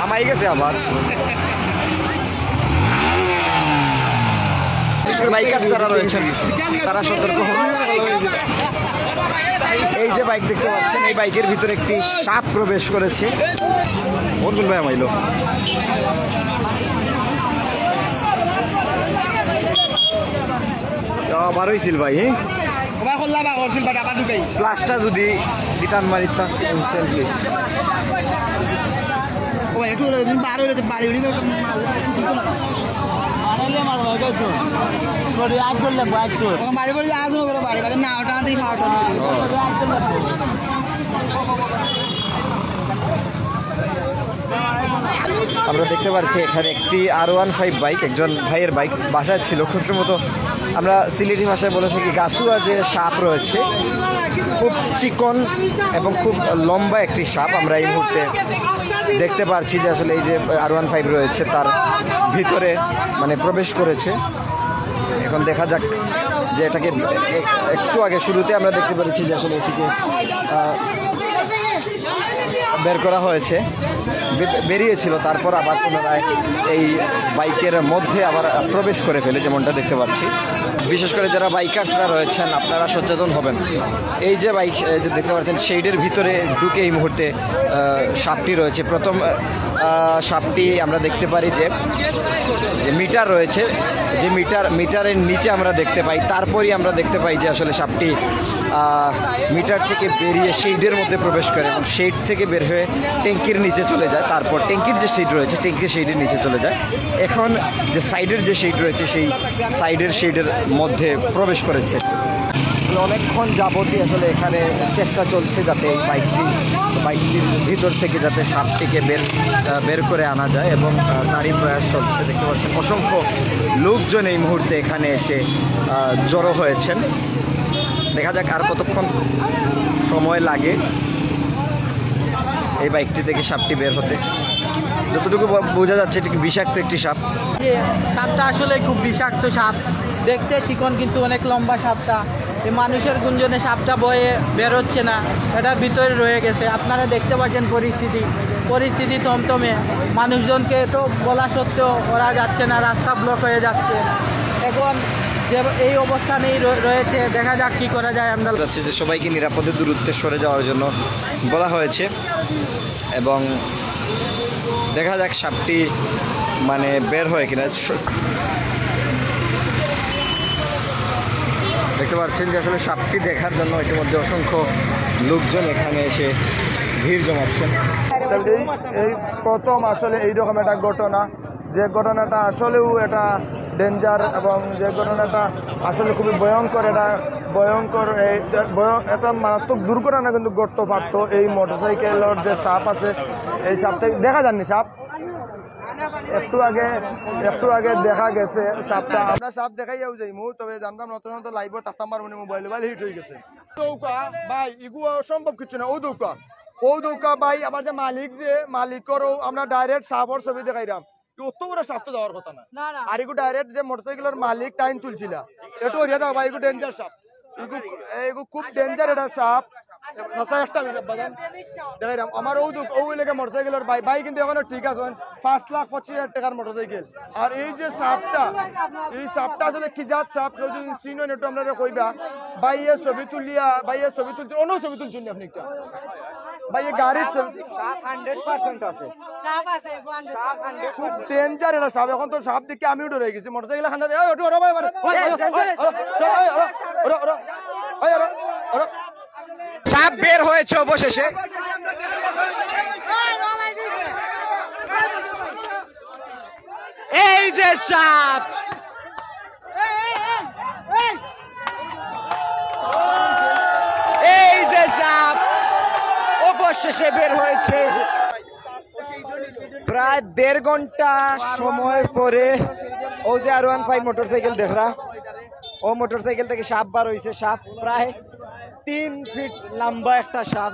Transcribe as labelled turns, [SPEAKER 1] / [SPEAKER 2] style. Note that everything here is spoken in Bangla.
[SPEAKER 1] আমাই গেছে আবার বাইকার যারা রয়েছেন তারা সতর্ক হন। এই যে বাইক দেখতে পাচ্ছেন, এই বাইকের ভিতরে একটি সাপ প্রবেশ করেছে। বলুন ভাই আমাইলো আবার হয়েছিল ভাই প্লাসটা যদি রিটার্ন মারিতাম ইনস্ট্যান্টলি। আমরা দেখতে পাচ্ছি এখানে একটি R15 বাইক, একজন ভাইয়ের বাইক বাসায় ছিল। খুব সম্ভবত আমরা সিলেটি ভাষায় বলে থাকি গাছুয়া যে সাপ রয়েছে, খুব চিকন এবং খুব লম্বা একটি সাপ আমরা এই মুহূর্তে দেখতে পাচ্ছি যে আসলে এই যে R15 রয়েছে তার ভিতরে মানে প্রবেশ করেছে। এখন দেখা যাক যে এটাকে একটু আগে শুরুতে আমরা দেখতে পেরেছি যে আসলে এটিকে বের করা হয়েছে, বেরিয়েছিল, তারপর আবার পুনরায় এই বাইকের মধ্যে আবার প্রবেশ করে ফেলে, যেমনটা দেখতে পাচ্ছি। বিশেষ করে যারা বাইকার্সরা রয়েছেন আপনারা সচেতন হবেন। এই যে বাইক যে দেখতে পাচ্ছেন শেডের ভিতরে ঢুকে এই মুহূর্তে সাপটি রয়েছে। প্রথম সাপটি আমরা দেখতে পারি যে মিটার রয়েছে, যে মিটারের নিচে আমরা দেখতে পাই, তারপরই আমরা দেখতে পাই যে আসলে সাপটি মিটার থেকে বেরিয়ে শেডের মধ্যে প্রবেশ করে এবং শেড থেকে বের হয়ে ট্যাঙ্কির নিচে চলে যায়। তারপর ট্যাঙ্কির যে শেড রয়েছে ট্যাঙ্কির শেডের নিচে চলে যায়। এখন যে সাইডের যে শেড রয়েছে সেই সাইডের শেডের মধ্যে প্রবেশ করেছে। অনেকক্ষণ যাবতই আসলে এখানে চেষ্টা চলছে যাতে এই বাইকটির ভিতর থেকে যাতে সাপটিকে বের করে আনা যায় এবং তারই প্রয়াস চলছে। দেখতে পাচ্ছেন অসংখ্য লোকজন এই মুহূর্তে এখানে এসে জড়ো হয়েছেন। দেখা যাক আর কতক্ষণ সময় লাগে এই বাইকটি থেকে সাপটি বের হতে। যতটুকু বোঝা যাচ্ছে এটি বিষাক্ত একটি সাপ।
[SPEAKER 2] সাপটা আসলে খুব বিষাক্ত সাপ, দেখতে চিকন কিন্তু অনেক লম্বা সাপটা। এই মানুষের গুঞ্জনে সাপটা বয়ে বেরোচ্ছে না, এটা ভিতরে রয়ে গেছে। আপনারা দেখতে পাচ্ছেন পরিস্থিতি থমথমে, মানুষজনকে তো বলা সত্ত্বেও ওরা যাচ্ছে না, রাস্তা ব্লক হয়ে যাচ্ছে। এখন যে এই অবস্থানেই রয়েছে, দেখা যাক কি করা যায়। আমরা
[SPEAKER 1] যাচ্ছে যে সবাইকে নিরাপদে দূরত্বে সরে যাওয়ার জন্য বলা হয়েছে এবং দেখা যাক সাপটি মানে বের হয় কিনা। দেখতে পাচ্ছেন যে আসলে সাপটি দেখার জন্য ইতিমধ্যে অসংখ্য লোকজন এখানে এসে ভিড় জমাচ্ছেন।
[SPEAKER 3] এই প্রথম আসলে এইরকম একটা ঘটনা, যে ঘটনাটা আসলেও এটা ডেঞ্জার এবং যে ঘটনাটা আসলে খুবই ভয়ঙ্কর, একটা মারাত্মক দুর্ঘটনা কিন্তু ঘটতে পারতো। এই মোটরসাইকেলের যে সাপ আছে, এই সাপ থেকে দেখা যাননি সাপ, একটু আগে দেখা গেছে সাপটা। আমরা সাপ দেখাইয়াও যাইমু, তবে জানতাম নতুন লাইভ থাকতাম মানে মোবাইল হিট হয়ে গেছে। দৌকা ভাই ইগুয়া সম্ভব কিছু না। ও দৌকা ভাই আমার যে মালিকেরও আমরা ডাইরেক্ট সাপর ছবি দেখাইলাম, অত বড় সাপ তো যাওয়ার কথা না। আর এগু ডাইরেক্ট যে মোটরসাইকেলের মালিক টাইম তুলছিল, এটা ওরিয়া দাও ভাই, এগু ডেঞ্জার সাপ, এগু খুব ডেঞ্জার এটা সাপ। আমার ও লেগে মোটরসাইকেলের ভাই কিন্তু এখন ঠিক আছে, 5,25,000 টাকার মোটরসাইকেল। আর এই যে সাপটা, এই সাপটা আসলে কি জাত সাপ কেউ যদি চিনেন একটু আপনারা কইবা। ভাইয়ের ছবি তুলছে, অন্য ছবি তুলছেন আপনি একটা ভাই, গাড়ির ছবি 100% আছে, খুব ডেঞ্জার এটা সাপ। এখন তো সাপ দেখে আমিও ডরে গেছি। মোটরসাইকেল খান্ডা
[SPEAKER 1] সাপ বের হয়েছে অবশেষে। এই যে সাপ, এই যে সাপ অবশেষে বের হয়েছে। প্রায় 1.5 ঘন্টা সময় পরে ও যে R15 মোটরসাইকেল দেখরা, ও মোটরসাইকেল থেকে সাপ বার হয়েছে। সাপ প্রায় 3 ফিট লম্বা একটা সাপ।